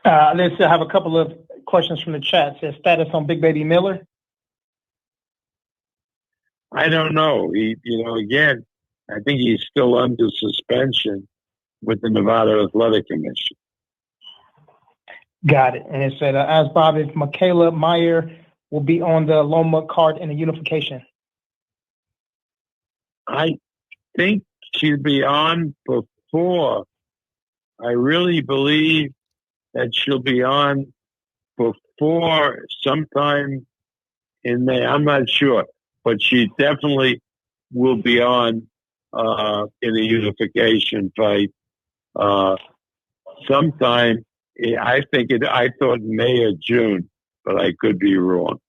Let's have a couple of questions from the chat. It says status on Big Baby Miller. I don't know. Again, I think he's still under suspension with the Nevada Athletic Commission. Got it. And it said, as Bob, if Michaela Meyer will be on the Loma card in the unification. I think she'll be on before. I really believe that she'll be on before sometime in May. I'm not sure, but she definitely will be on in a unification fight sometime. I thought May or June, but I could be wrong.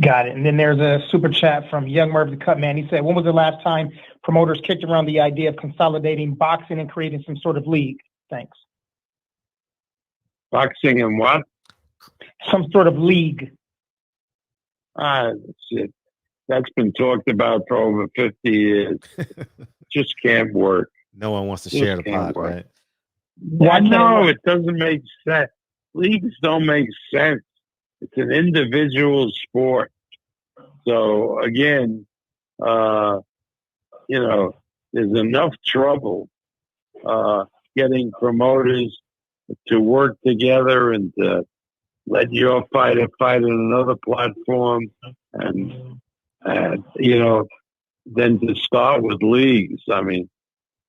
Got it. And then there's a super chat from Young Merv the Cut Man. He said, when was the last time promoters kicked around the idea of consolidating boxing and creating some sort of league? Thanks. Boxing and what? Some sort of league. That's it. That's been talked about for over 50 years. Just can't work. No one wants to share the pot, right? Well, no, it doesn't make sense. Leagues don't make sense. It's an individual sport. So again, there's enough trouble getting promoters to work together and to let your fighter fight on another platform, and then to start with leagues. I mean,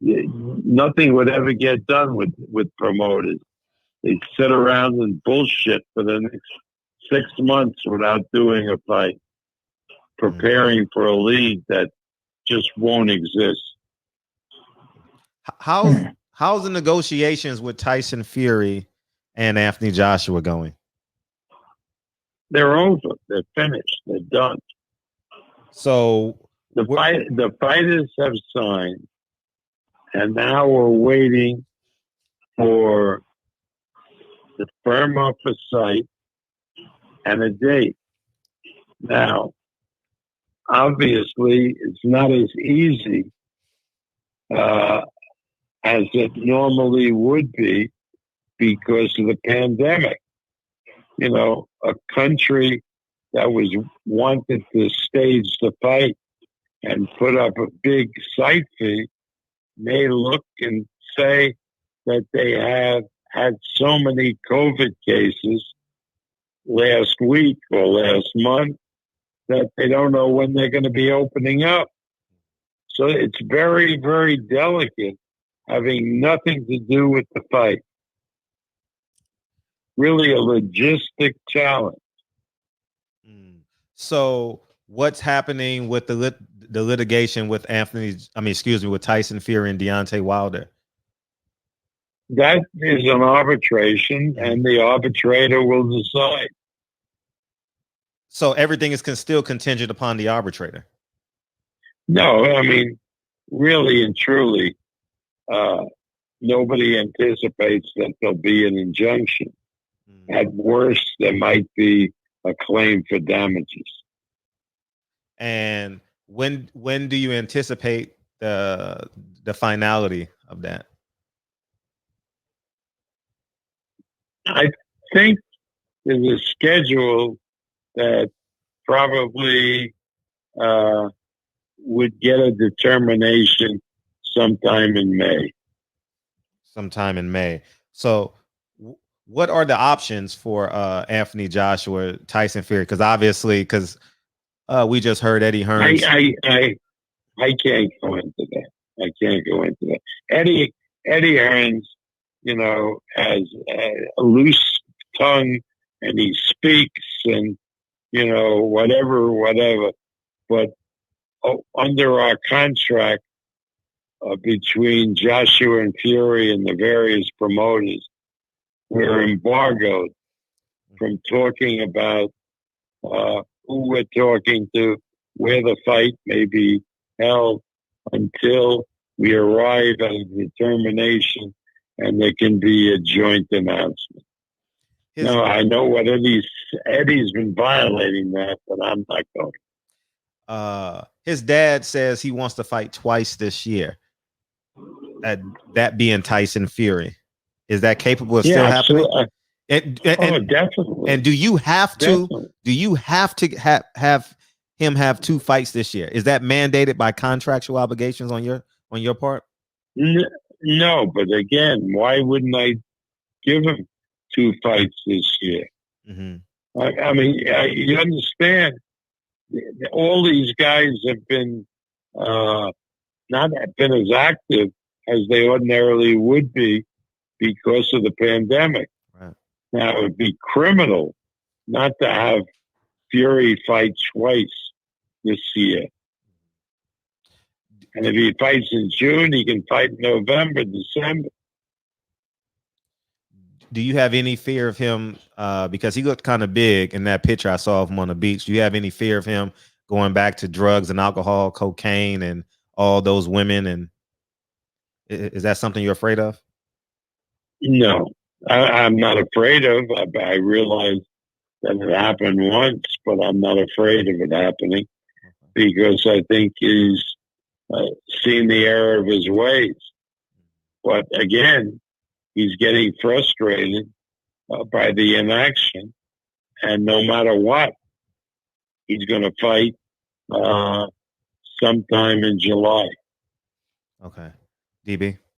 nothing would ever get done with promoters. They sit around and bullshit for the next 6 months without doing a fight, preparing for a league that just won't exist. How's the negotiations with Tyson Fury and Anthony Joshua going? They're over. They're finished. They're done. So the fighters have signed, and now we're waiting for the firm up a site and a date. Now, obviously, it's not as easy as it normally would be because of the pandemic. A country that was wanted to stage the fight and put up a big site fee may look and say that they have had so many COVID cases last week or last month that they don't know when they're going to be opening up. So it's very, very delicate, having nothing to do with the fight. Really a logistic challenge. So what's happening with the litigation with with Tyson Fury and Deontay Wilder? That is an arbitration, and the arbitrator will decide. So everything is still contingent upon the arbitrator? No, I mean, really and truly, nobody anticipates that there'll be an injunction. At worst, there might be a claim for damages. And when do you anticipate the finality of that? I think there's a schedule that probably would get a determination sometime in May. Sometime in May. So what are the options for Anthony Joshua, Tyson Fury? Because we just heard Eddie Hearns. I can't go into that. I can't go into that. Eddie Hearns, has a loose tongue, and he speaks, and whatever. But under our contract between Joshua and Fury and the various promoters, we're embargoed from talking about who we're talking to, where the fight may be held, until we arrive at a determination and there can be a joint announcement. I know what Eddie's been violating that, but I'm not going. His dad says he wants to fight twice this year. That being Tyson Fury. Is that capable of Yeah, still happening? absolutely. And Definitely. and do you have to Definitely. have him have 2 fights this year? Is that mandated by contractual obligations on your part? No, but again, why wouldn't I give him 2 fights this year? Mm-hmm. I mean, you understand, all these guys have been not been as active as they ordinarily would be because of the pandemic. Right. Now, it would be criminal not to have Fury fight twice this year. And if he fights in June, he can fight in November, December. Do you have any fear of him? Because he looked kind of big in that picture I saw of him on the beach. Do you have any fear of him going back to drugs and alcohol, cocaine, and all those women? And is that something you're afraid of? No, I'm not afraid of. I realize that it happened once, but I'm not afraid of it happening because I think he's seen the error of his ways. But again, he's getting frustrated by the inaction, and no matter what, he's going to fight sometime in July. Okay, DB.